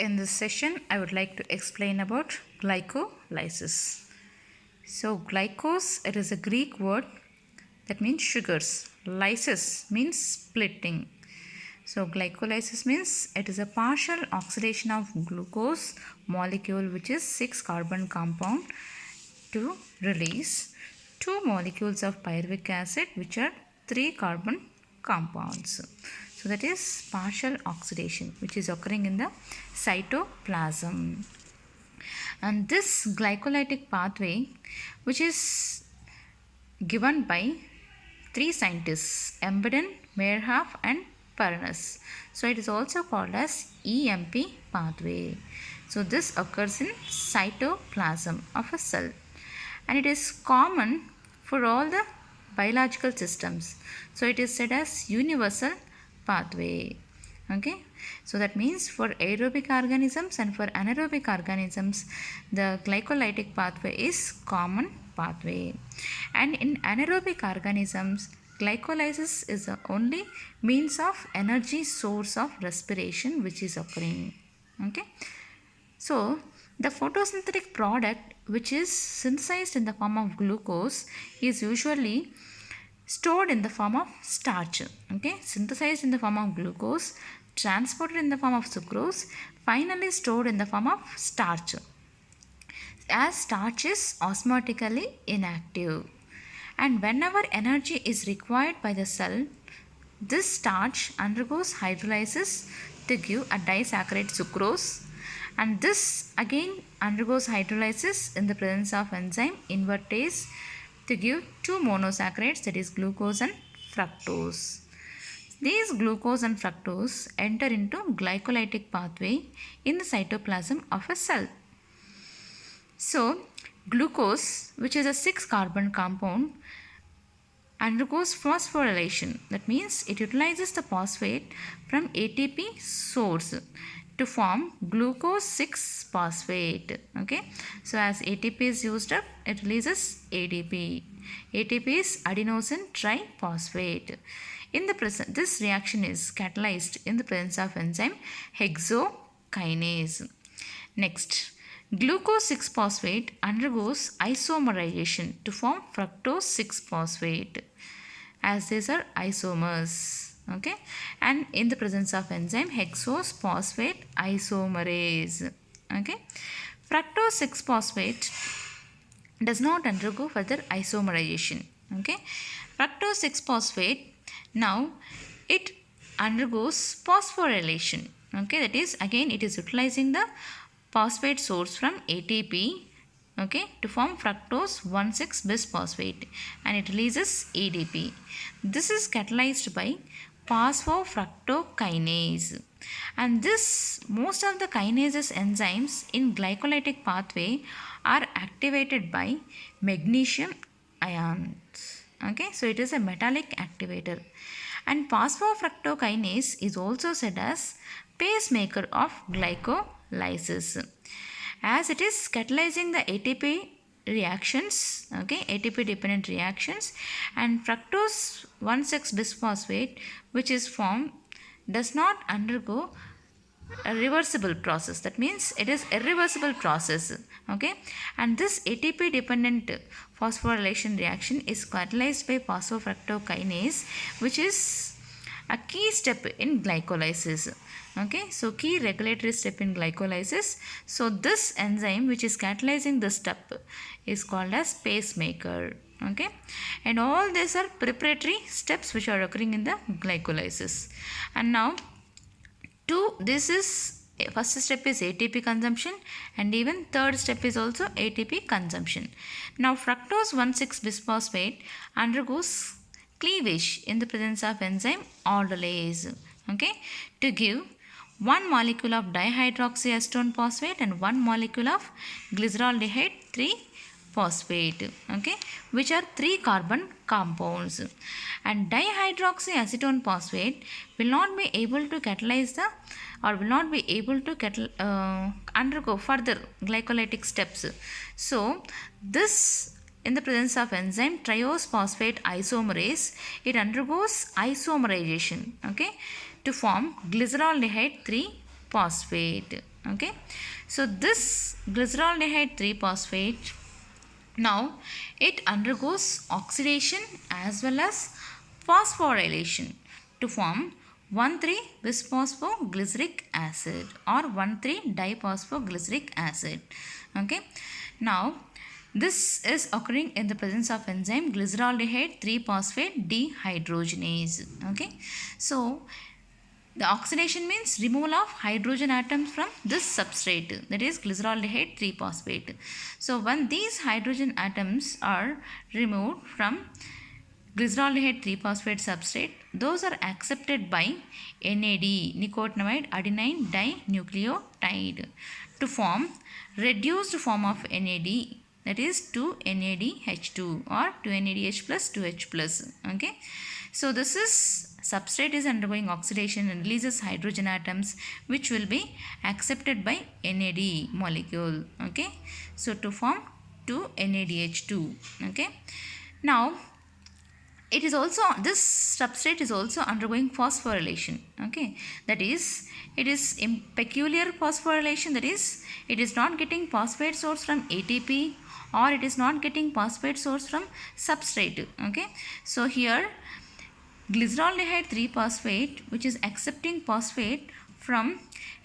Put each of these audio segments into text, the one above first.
In this session, I would like to explain about glycolysis. So, glycose, it is a Greek word that means sugars. Lysis means splitting. So, glycolysis means it is a partial oxidation of glucose molecule, which is 6 carbon compound, to release 2 molecules of pyruvic acid, which are 3 carbon compounds. So that is partial oxidation, which is occurring in the cytoplasm. And this glycolytic pathway, which is given by 3 scientists, Embedon, Meyerhoff and Pernes. So it is also called as EMP pathway. So this occurs in cytoplasm of a cell, and it is common for all the biological systems. So it is said as universal pathway. Okay, so that means for aerobic organisms and for anaerobic organisms, the glycolytic pathway is common pathway. And in anaerobic organisms, glycolysis is the only means of energy source of respiration which is occurring. Okay, so the photosynthetic product which is synthesized in the form of glucose is usually stored in the form of starch. Okay, synthesized in the form of glucose, transported in the form of sucrose, finally stored in the form of starch, as starch is osmotically inactive. And whenever energy is required by the cell, this starch undergoes hydrolysis to give a disaccharide sucrose, and this again undergoes hydrolysis in the presence of enzyme invertase to give 2 monosaccharides, that is glucose and fructose. These glucose and fructose enter into glycolytic pathway in the cytoplasm of a cell. So, glucose, which is a 6 carbon compound, undergoes phosphorylation. That means it utilizes the phosphate from ATP source to form glucose 6 phosphate. Okay, so as ATP is used up, it releases ADP. ATP is adenosine triphosphate. In the present, this reaction is catalyzed in the presence of enzyme hexokinase. Next, glucose 6 phosphate undergoes isomerization to form fructose 6 phosphate, as these are isomers. Okay, and in the presence of enzyme hexose phosphate isomerase. Okay, fructose 6 phosphate does not undergo further isomerization. Okay, fructose 6 phosphate, now it undergoes phosphorylation. Okay, that is again it is utilizing the phosphate source from ATP, okay, to form fructose 1,6 bisphosphate, and it releases ADP. This is catalyzed by phosphofructokinase, and this most of the kinases enzymes in glycolytic pathway are activated by magnesium ions. Okay, so it is a metallic activator, and phosphofructokinase is also said as pacemaker of glycolysis, as it is catalyzing the ATP reactions, okay, ATP dependent reactions, and fructose 1,6 bisphosphate which is formed does not undergo a reversible process. That means it is irreversible process. Okay, and this ATP dependent phosphorylation reaction is catalyzed by phosphofructokinase, which is a key step in glycolysis. Okay, so key regulatory step in glycolysis. So this enzyme which is catalyzing this step is called as pacemaker. Okay, and all these are preparatory steps which are occurring in the glycolysis. And now this is first step is ATP consumption, and even third step is also ATP consumption. Now fructose 1,6 bisphosphate undergoes cleavage in the presence of enzyme aldolase, okay, to give 1 molecule of dihydroxyacetone phosphate and 1 molecule of glyceraldehyde 3-phosphate, okay, which are 3 carbon compounds. And dihydroxyacetone phosphate will not be able to catalyze the or will not be able to undergo further glycolytic steps. So this in the presence of enzyme triose phosphate isomerase, it undergoes isomerization, okay, to form glyceraldehyde 3 phosphate. Okay, so this glyceraldehyde 3-phosphate, now it undergoes oxidation as well as phosphorylation to form 1,3-bisphosphoglyceric acid or 1,3-diphosphoglyceric acid. Okay, now this is occurring in the presence of enzyme glyceraldehyde 3-phosphate dehydrogenase. Okay, so the oxidation means removal of hydrogen atoms from this substrate, that is glyceraldehyde 3-phosphate. So when these hydrogen atoms are removed from glyceraldehyde 3-phosphate substrate, those are accepted by NAD, nicotinamide adenine dinucleotide, to form reduced form of NAD, that is 2NADH2 or 2NADH plus 2H plus. Okay, so this is substrate is undergoing oxidation and releases hydrogen atoms which will be accepted by NAD molecule. Okay, so to form 2NADH2. Okay, now it is also, this substrate is also undergoing phosphorylation. Okay, that is, it is in peculiar phosphorylation, that is, it is not getting phosphate source from ATP or it is not getting phosphate source from substrate. Okay, so here glyceraldehyde 3-phosphate which is accepting phosphate from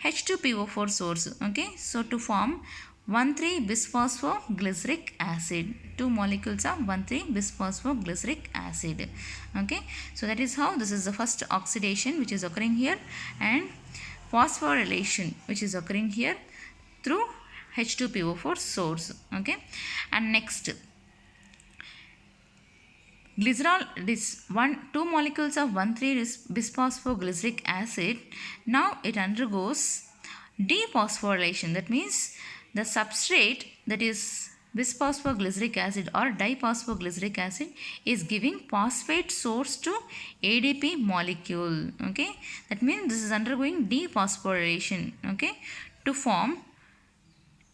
H2PO4 source. Okay, so to form 1,3-bisphosphoglyceric acid, two molecules of 1,3-bisphosphoglyceric acid. Okay, so that is how this is the first oxidation which is occurring here, and phosphorylation which is occurring here through H2PO4 source. Okay, and next glycerol, this two molecules of 1,3-bisphosphoglyceric acid, now it undergoes dephosphorylation. That means the substrate, that is bisphosphoglyceric acid or diphosphoglyceric acid, is giving phosphate source to ADP molecule. Okay, that means this is undergoing dephosphorylation. Okay, to form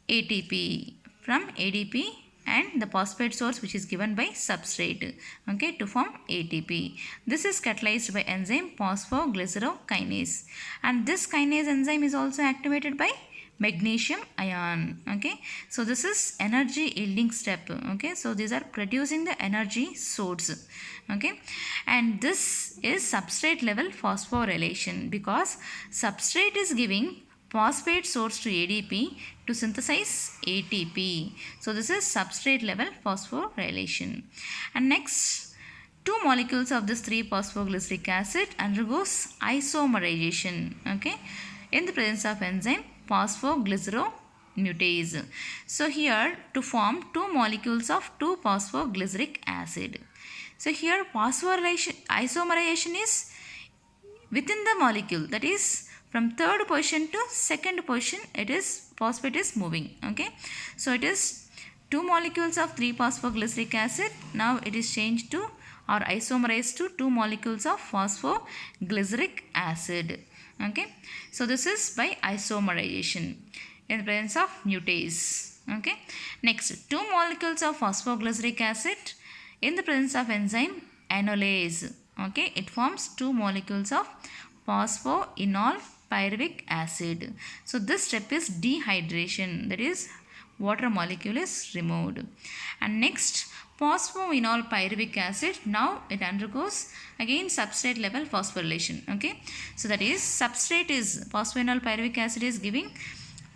ATP from ADP and the phosphate source which is given by substrate. Okay, to form ATP. This is catalyzed by enzyme phosphoglycerokinase, and this kinase enzyme is also activated by magnesium ion. Okay, so this is energy yielding step. Okay, so these are producing the energy source. Okay, and this is substrate level phosphorylation, because substrate is giving phosphate source to ADP to synthesize ATP. So this is substrate level phosphorylation. And next, two molecules of this 3-phosphoglyceric acid undergoes isomerization. Okay, in the presence of enzyme phosphoglyceromutase. So here to form two molecules of 2-phosphoglyceric acid. So here phosphorylation, isomerization is within the molecule, that is from third position to second position, it is phosphate is moving. Okay, so it is two molecules of 3-phosphoglyceric acid, now it is changed to or isomerized to two molecules of phosphoglyceric acid. Okay, so this is by isomerization in the presence of mutase. Okay, next, two molecules of phosphoglyceric acid in the presence of enzyme enolase. Okay, it forms two molecules of phosphoenol pyruvic acid. So this step is dehydration, that is water molecule is removed. And next, phosphoenol pyruvic acid, now it undergoes again substrate level phosphorylation. Okay, so that is substrate is phosphoenol pyruvic acid is giving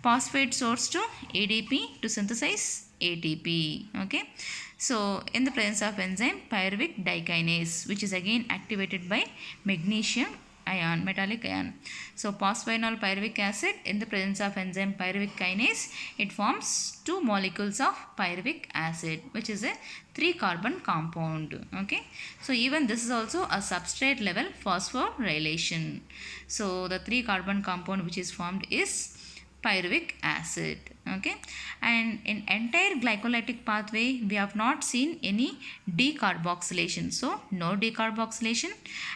phosphate source to ADP to synthesize ATP. Okay, so in the presence of enzyme pyruvic dikinase, which is again activated by magnesium ion, metallic ion. So phosphoenol pyruvic acid in the presence of enzyme pyruvic kinase, it forms two molecules of pyruvic acid, which is a 3-carbon compound. Okay, so even this is also a substrate level phosphorylation. So the 3-carbon compound which is formed is pyruvic acid. Okay, and in entire glycolytic pathway we have not seen any decarboxylation, so no decarboxylation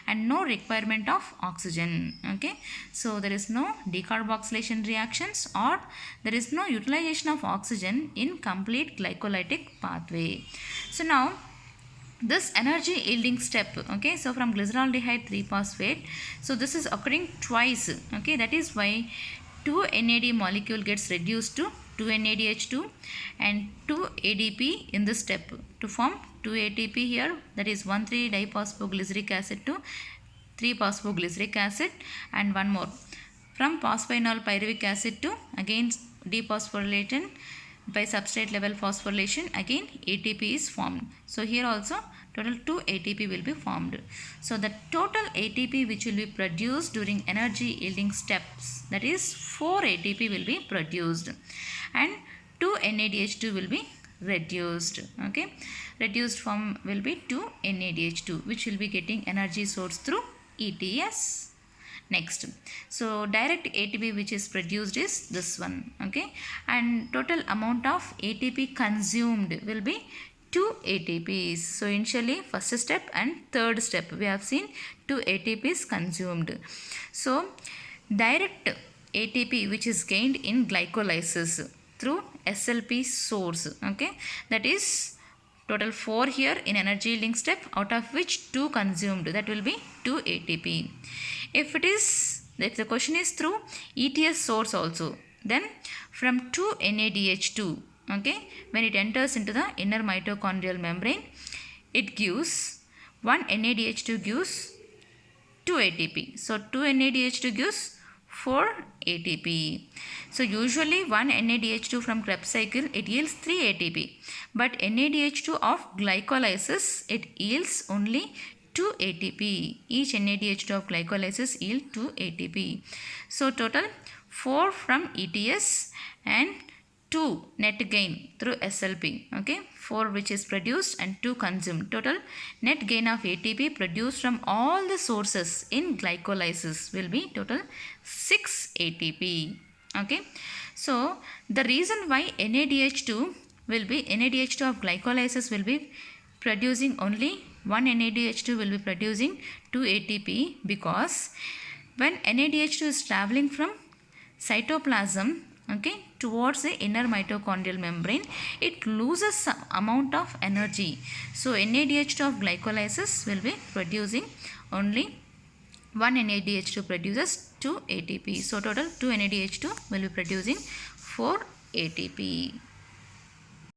and no requirement of oxygen. Okay, so there is no decarboxylation reactions or there is no utilization of oxygen in complete glycolytic pathway. So now this energy yielding step, okay, so from glyceraldehyde 3-phosphate, so this is occurring twice. Okay, that is why 2 NAD molecule gets reduced to 2 NADH2 and 2 ADP in this step to form 2 ATP here, that is 1,3-diphosphoglyceric acid to 3-phosphoglyceric acid, and one more from phosphoenol pyruvic acid to again dephosphorylated by substrate level phosphorylation, again ATP is formed. So here also total 2 ATP will be formed. So the total ATP which will be produced during energy yielding steps, that is 4 ATP will be produced and 2 NADH2 will be reduced. Okay, reduced form will be 2 NADH2 which will be getting energy source through ETS. Next, so direct ATP which is produced is this one. Okay, and total amount of ATP consumed will be 2 ATPs. So initially first step and third step we have seen 2 ATPs consumed. So direct ATP which is gained in glycolysis through SLP source. Okay, that is total 4 here in energy yielding step, out of which 2 consumed, that will be 2 ATP. If the question is through ETS source also, then from 2 NADH2, okay, when it enters into the inner mitochondrial membrane, it gives 1 NADH2 gives 2 ATP. So 2 NADH2 gives 4 ATP. So usually 1 NADH2 from Krebs cycle it yields 3 ATP, but NADH2 of glycolysis it yields only 2 ATP. Each NADH2 of glycolysis yield 2 ATP. So total 4 from ETS and 2 net gain through SLP. Okay, 4 which is produced and 2 consumed. Total net gain of ATP produced from all the sources in glycolysis will be total 6 ATP. Okay, so the reason why NADH2 of glycolysis will be producing only 1 NADH2 will be producing 2 ATP, because when NADH2 is traveling from cytoplasm, okay, towards the inner mitochondrial membrane, it loses some amount of energy. So NADH2 of glycolysis will be producing only 1 NADH2 produces 2 ATP. So total 2 NADH2 will be producing 4 ATP.